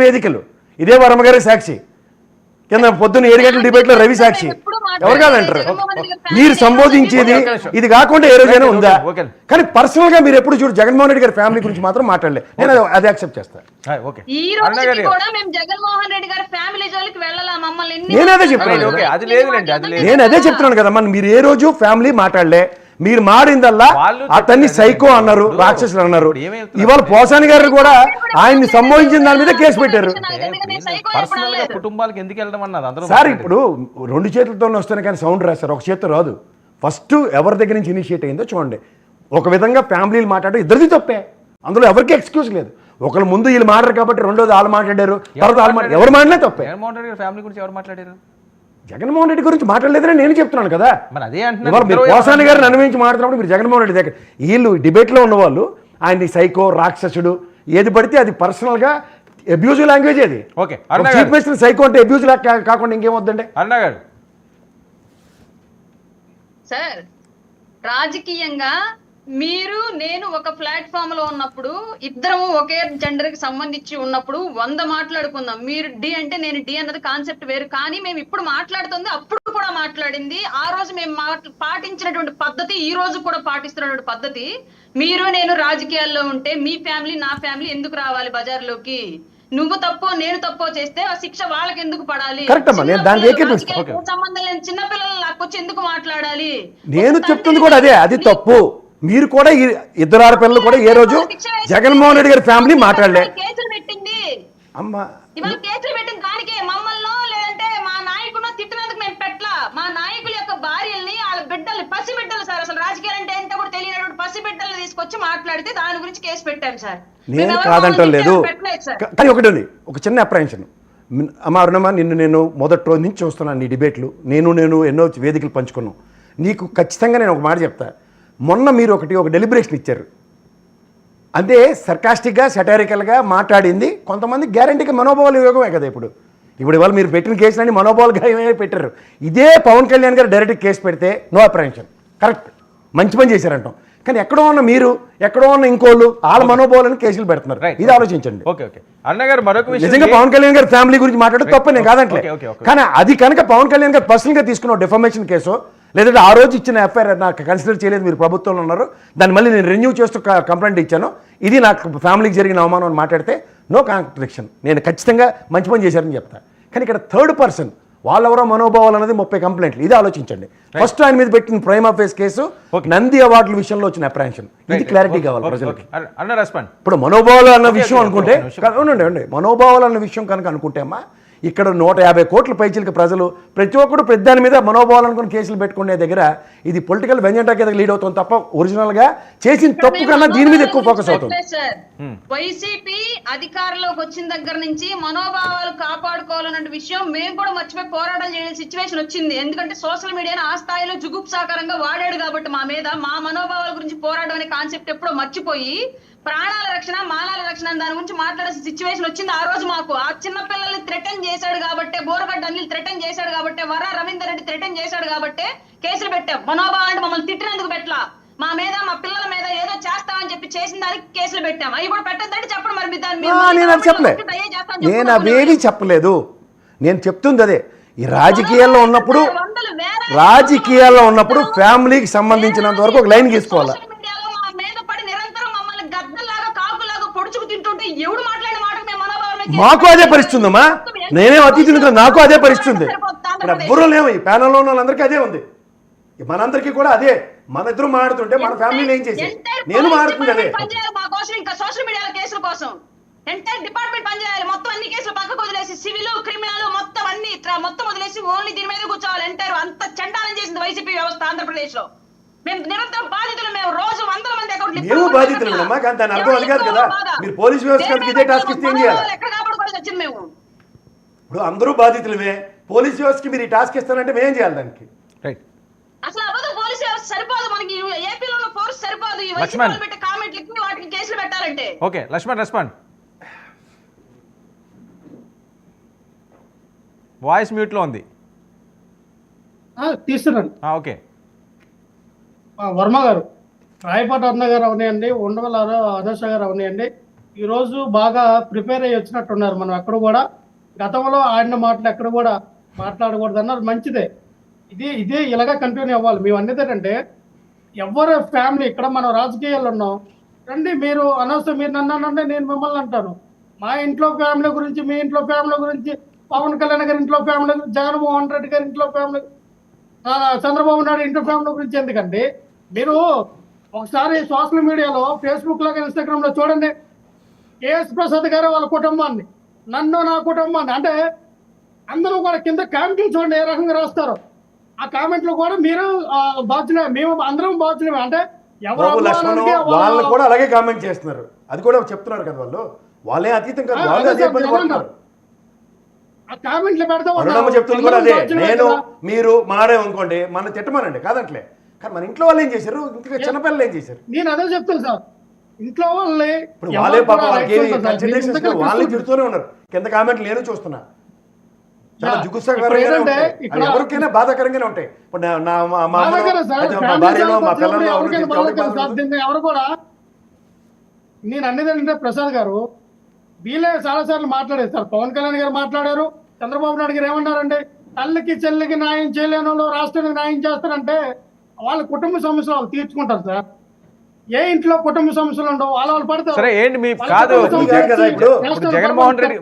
వేదికలు. ఇదే వర్మ గారి సాక్షి, కింద పొద్దున్న 7 గంటల డిబేట్లో రవి సాక్షి. ఎవరు కాదంటారు? మీరు సంబోధించేది ఇది కాకుండా ఏ రోజైనా ఉందా? కానీ పర్సనల్ గా మీరు ఎప్పుడు చూడు జగన్మోహన్ రెడ్డి గారి ఫ్యామిలీ గురించి మాత్రం మాట్లాడలే. నేను అది యాక్సెప్ట్ చేస్తాను. నేను అదే చెప్తున్నాను కదమ్మా, మీరు ఏ రోజు ఫ్యామిలీ మాట్లాడలే. మీరు మారిందల్లా అతన్ని సైకో అన్నారు, రాక్షసులు అన్నారు. ఇవాళ పోసాని గారు కూడా ఆయన్ని సంబోధించిన దాని మీద కేసు పెట్టారు. కుటుంబాలకు ఎందుకు వెళ్ళడం అన్నది సార్ ఇప్పుడు 2 చేతులతోనే వస్తేనే కానీ సౌండ్ రాస్తారు, ఒక చేతితో రాదు. ఫస్ట్ ఎవరి దగ్గర నుంచి ఇనిషియేట్ అయిందో చూడండి. ఒక విధంగా ఫ్యామిలీలు మాట్లాడడం ఇద్దరిది తప్పే, అందులో ఎవరికి ఎక్స్క్యూజ్ లేదు. ఒకళ్ళు ముందు వీళ్ళు మాట్లాడారు కాబట్టి రెండోది వాళ్ళు మాట్లాడారు, తర్వాత వాళ్ళు ఎవరు మాట్లాడే తప్పే. ఫ్యామిలీ గురించి ఎవరు మాట్లాడారు? జగన్మోహన్ రెడ్డి గురించి మాట్లాడలేదని నేను చెప్తున్నాను కదా. మీరు పోసాని గారిని అనుభవించి మాట్లాడినప్పుడు మీరు జగన్మోహన్ రెడ్డి దగ్గర వీళ్ళు డిబేట్లో ఉన్న వాళ్ళు ఆయన్ని సైకో, రాక్షసుడు ఏది పడితే అది పర్సనల్గా అబ్యూజివ్ లాంగ్వేజ్. అది చీఫ్ మినిస్టర్ సైకో అంటే అబ్యూజివ్ కాకుండా ఇంకేమొద్దండి. అన్నా గారు సార్, రాజకీయంగా మీరు నేను ఒక ప్లాట్ఫామ్ లో ఉన్నప్పుడు ఇద్దరము ఒకే జెండర్ కి సంబంధించి ఉన్నప్పుడు 100 మాట్లాడుకుందాం. మీరు డి అంటే నేను డి అన్నది కాన్సెప్ట్ వేరు. కానీ మేము ఇప్పుడు మాట్లాడుతుంది అప్పుడు కూడా మాట్లాడింది, ఆ రోజు మేము పాటించినటువంటి పద్ధతి ఈ రోజు కూడా పాటిస్తున్నటువంటి పద్ధతి. మీరు నేను రాజకీయాల్లో ఉంటే మీ ఫ్యామిలీ నా ఫ్యామిలీ ఎందుకు రావాలి బజార్లోకి? నువ్వు తప్పో నేను తప్పో చేస్తే ఆ శిక్ష వాళ్ళకి ఎందుకు పడాలి? సంబంధం లేని చిన్నపిల్లలు లాక్కొచ్చి ఎందుకు మాట్లాడాలి? నేను చెప్తుంది కూడా అదే, అది తప్పు. మీరు కూడా ఇద్దరు ఆడపిల్లలు కూడా ఏ రోజు జగన్మోహన్ రెడ్డి గారి ఫ్యామిలీ మాట్లాడలే. కేసులు పెట్టింది అమ్మా, ఇవాళ కేసులు పెట్టింది దానికే మమ్మల్ని, లేదంటే మా నాయకుడు తిట్టినందుకు మేము పెట్టలా. మా నాయకుల యొక్క భార్యల్ని, వాళ్ళ బిడ్డల్ని, పసి బిడ్డలు సార్, అసలు రాజకీయాలు అంటే ఎంత కూడా తెలియనటువంటి పసి బిడ్డల్ని తీసుకొచ్చి మాట్లాడితే దాని గురించి కేసు పెట్టాం సార్. నేను కాదంటం లేదు. కానీ ఒకటి ఉంది, ఒక చిన్న అప్రహెన్షన్. అమ్మా అరుణమ్మ, నేను మొదటి రోజు నుంచి చూస్తున్నాను నీ డిబేట్లు. నేను ఎన్నో వేదికలు పంచుకున్నాం. నీకు ఖచ్చితంగా నేను ఒక మాట చెప్తా. మొన్న మీరు ఒక డెలిబరేషన్ ఇచ్చారు, అదే సర్కాస్టిక్గా సెటారికల్గా మాట్లాడింది. కొంతమంది గ్యారంటీగా మనోభావాలు యోగమే కదా. ఇప్పుడు ఇవాళ మీరు పెట్టిన కేసులన్నీ మనోభావాలుగా పెట్టారు. ఇదే పవన్ కళ్యాణ్ గారు డైరెక్ట్ కేసు పెడితే నో అప్రహెన్షన్, కరెక్ట్, మంచి పని చేశారంటాం. కానీ ఎక్కడో ఉన్న మీరు, ఎక్కడో ఉన్న ఇంకోళ్ళు వాళ్ళ మనోభావాలను కేసులు పెడుతున్నారు. ఇది ఆలోచించండి. నిజంగా పవన్ కళ్యాణ్ గారి ఫ్యామిలీ గురించి మాట్లాడడం తప్ప నేను కాదంటే. కానీ అది కనుక పవన్ కళ్యాణ్ గారు పర్సనల్గా తీసుకున్న డిఫర్మేషన్ కేసు, లేదంటే ఆ రోజు ఇచ్చిన ఎఫ్ఐఆర్ నాకు కన్సిడర్ చేయలేదు, మీరు ప్రభుత్వంలో ఉన్నారు, దాన్ని మళ్ళీ నేను రెన్యూ చేస్తూ కంప్లైంట్ ఇచ్చాను, ఇది నాకు ఫ్యామిలీకి జరిగిన అవమానం అని మాట్లాడితే నో కాంట్రడిక్షన్, నేను ఖచ్చితంగా మంచి పని చేశారని చెప్తాను. కానీ ఇక్కడ థర్డ్ పర్సన్ వాళ్ళెవరో మనోభావాలు అనేది 30 కంప్లైంట్లు. ఇది ఆలోచించండి. ఫస్ట్ ఆయన మీద పెట్టిన ప్రైమ్ ఆఫ్ కేసు నంది అవార్డుల విషయంలో వచ్చిన అప్రహెన్షన్, ఇది క్లారిటీ కావాలి ప్రజలకి. ఇప్పుడు మనోభావాలు అన్న విషయం అనుకుంటే, ఉండండి, మనోభావాలు అన్న విషయం కనుక అనుకుంటే అమ్మా, ఇక్కడ 150 కోట్ల పైచీలకి ప్రజలు ప్రతి ఒక్కరు పెద్దాని మీద మనోభావాలు అనుకుని కేసులు పెట్టుకునే దగ్గర ఇది పొలిటికల్ వెంజెంటా కింద లీడ్ అవుతుంది తప్ప ఒరిజినల్ గా చేసిన తప్పు కన్నా దీని మీద ఎక్కువ ఫోకస్ అవుతుంది. వైసీపీ అధికారంలోకి వచ్చిన దగ్గర నుంచి మనోభావాలు కాపాడుకోవాలన్న విషయం మేము కూడా మర్చిపోయి పోరాటం చేయాల్సిన సిచ్యువేషన్ వచ్చింది. ఎందుకంటే సోషల్ మీడియాను ఆ స్థాయిలో జుగుప్సాకరంగా వాడాడు కాబట్టి మా మీద, మా మనోభావాల గురించి పోరాటం అనే కాన్సెప్ట్ ఎప్పుడో మర్చిపోయి ప్రాణాల రక్షణ, మానాల రక్షణ దాని గురించి మాట్లాడాల్సిన సిచ్యువేషన్ వచ్చింది. ఆ రోజు మాకు ఆ చిన్న పిల్లల్ని థ్రెటన్ చేశాడు కాబట్టి, బోరగడ్డ అనిల్ థ్రెటన్ చేశాడు కాబట్టి, వరా రవీందర్ రెడ్డి థ్రెటన్ చేశాడు కాబట్టి కేసులు పెట్టాం. మనోభావం అంటే మమ్మల్ని తిట్టినందుకు పెట్టలా, మా మీద మా పిల్లల మీద ఏదో చేస్తామని చెప్పి చేసిన దానికి కేసులు పెట్టాం. అవి కూడా పెట్టద్దంటే చెప్పండి. మరి నేను అవేవి చెప్పలేదు, నేను చెప్తుంది అదే. ఈ రాజకీయాల్లో ఉన్నప్పుడు ఫ్యామిలీకి సంబంధించినంత వరకు ఒక లైన్ గీసుకోవాలి. మాకు అదే పరిస్థితి ఉందమ్మా, నేనే అతిథిని కదా, నాకు అదే పరిస్థితి ఉంది. ఇక్కడ ఎవ్వరూ లేవు, ఈ ప్యానల్లో ఉన్న వాళ్ళందరికీ అదే ఉంది. మనందరికీ కూడా అదే. మన ఇద్దరు మాడుతుంటే మన ఫ్యామిలీని ఏం చేసి నేను మాడుతుంది అదే. సోషల్ మీడియా కేసుల కోసం ఎంటైర్ డిపార్ట్మెంట్ పనిచేయాలి. మొత్తం అన్ని కేసులు పక్కకు వదిలేసి సివిల్, క్రిమినల్ మొత్తం అన్ని మొత్తం వదిలేసి ఓన్లీ దీని మీద కూర్చోవాలి. ఎంటైర్ అంత చండాలం చేసింది వైసీపీ వ్యవస్థ ఆంధ్రప్రదేశ్ లో. మేము నిరంతరం బాధితులు, మేము రోజు 100 మంది అకౌంట్లు బాధితులు. కానీ దాని అర్థం అది కాదు కదా, మీరు పోలీస్ వ్యవస్థకి ఇదే టాస్క్ ఇస్తే ఏం చేయాలి? ఎక్కడ కాపాడుకోవాల్సి వచ్చింది మేము. ఇప్పుడు అందరూ బాధితులమే, పోలీస్ వ్యవస్థకి మీరు ఈ టాస్క్ ఇస్తారంటే మేం చేయాలి దానికి? అసలు అవ్వదు, పోలీస్ వ్యవస్థ సరిపోదు, మనకి ఏపీలో ఉన్న ఫోర్స్ సరిపోదు. ఈ వైసీపీ పెట్టే కామెంట్లకి వాటికి కేసులు పెట్టాలంటే. Okay Lakshman respond. Voice mute లో ఉంది, తీస్తున్నాను. ఓకే. వర్మ గారు, రాయపాటి అన్న గారు అవనాయండి, ఉండవల అనూష గారు అవనాయండి, ఈరోజు బాగా ప్రిపేర్ అయ్యి వచ్చినట్టున్నారు. మనం ఎక్కడ కూడా గతంలో ఆడిన మాటలు ఎక్కడ కూడా మాట్లాడకూడదు అన్నారు. మంచిదే, ఇది ఇలాగా కంటిన్యూ అవ్వాలి. మేము అనేది ఏంటంటే ఎవరి ఫ్యామిలీ ఇక్కడ మనం రాజకీయాల్లో ఉన్నాం రండి, మీరు అనవసరం మీరు నన్ను అనండి, నేను మిమ్మల్ని అంటాను. మా ఇంట్లో ఫ్యామిలీ గురించి, మీ ఇంట్లో ఫ్యామిలీ గురించి, పవన్ కళ్యాణ్ గారి ఇంట్లో ఫ్యామిలీ గురించి, జగన్మోహన్ రెడ్డి గారి ఇంట్లో ఫ్యామిలీ, చంద్రబాబు నాయుడు ఇంట్లో ఫ్యామిలీ గురించి ఎందుకండి? మీరు ఒకసారి సోషల్ మీడియాలో ఫేస్బుక్ లో ఇన్స్టాగ్రామ్ లో చూడండి, కేఎస్ ప్రసాద్ గారు వాళ్ళ కుటుంబాన్ని, నన్ను నా కుటుంబాన్ని, అంటే అందరూ కూడా కింద కామెంట్లు చూడండి ఏ రకంగా రాస్తారు. ఆ కామెంట్లు కూడా మీరు బాధ్యులే, మేము అందరం బాధ్యులమే. అంటే ఎవరు బాబు లక్ష్మణ్ అభిమానానికి వాళ్ళు కూడా అలాగే కామెంట్ చేస్తున్నారు, అది కూడా చెప్తున్నారు కదా వాళ్ళు, వాళ్ళే అతీతం కాదు, వాళ్ళు అదే ఇబ్బంది పడుతున్నారు. ఆ కామెంట్లు పెడతా అరుణమ్మ చెప్తుంది కూడా అదే, నేను మీరు మాడే అనుకోండి మన తిట్టమానండి కాదంటలే, కానీ మన ఇంట్లో వాళ్ళు ఏం చేశారు, ఇంకా చిన్నపిల్లలు ఏం చేశారు? నేను అదే చెప్తాను సార్, ఇంట్లో వాళ్ళని ఇప్పుడు వాళ్ళే పాప వాళ్ళకి వాళ్ళని తిడుతూనే ఉన్నారు. కింద కామెంట్లు నేను చూస్తున్నా, చాలా జుగుత్సాకరంగానే ఉంటాయి, అవి ఎవరికైనా బాధాకరంగానే ఉంటాయి. ఇప్పుడు నా భార్యలో మా పిల్లల్లో ఎవరు కూడా, నేను అనేది ఏంటంటే ప్రసాద్ గారు వీళ్ళే చాలా సార్లు మాట్లాడారు సార్. పవన్ కళ్యాణ్ గారు మాట్లాడారు, చంద్రబాబు నాయుడు గారు ఏమన్నారంటే తల్లికి చెల్లికి న్యాయం చేయలేని వాళ్ళు రాష్ట్రానికి న్యాయం చేస్తారంటే వాళ్ళ కుటుంబ సమస్యలు వాళ్ళు తీర్చుకుంటారు సార్. ఏ ఇంట్లో కుటుంబ సమస్యలు ఉండవు, వాళ్ళు పడతారు. సరే ఏంటి మీ కాదు, ఇప్పుడు జగన్మోహన్ రెడ్డి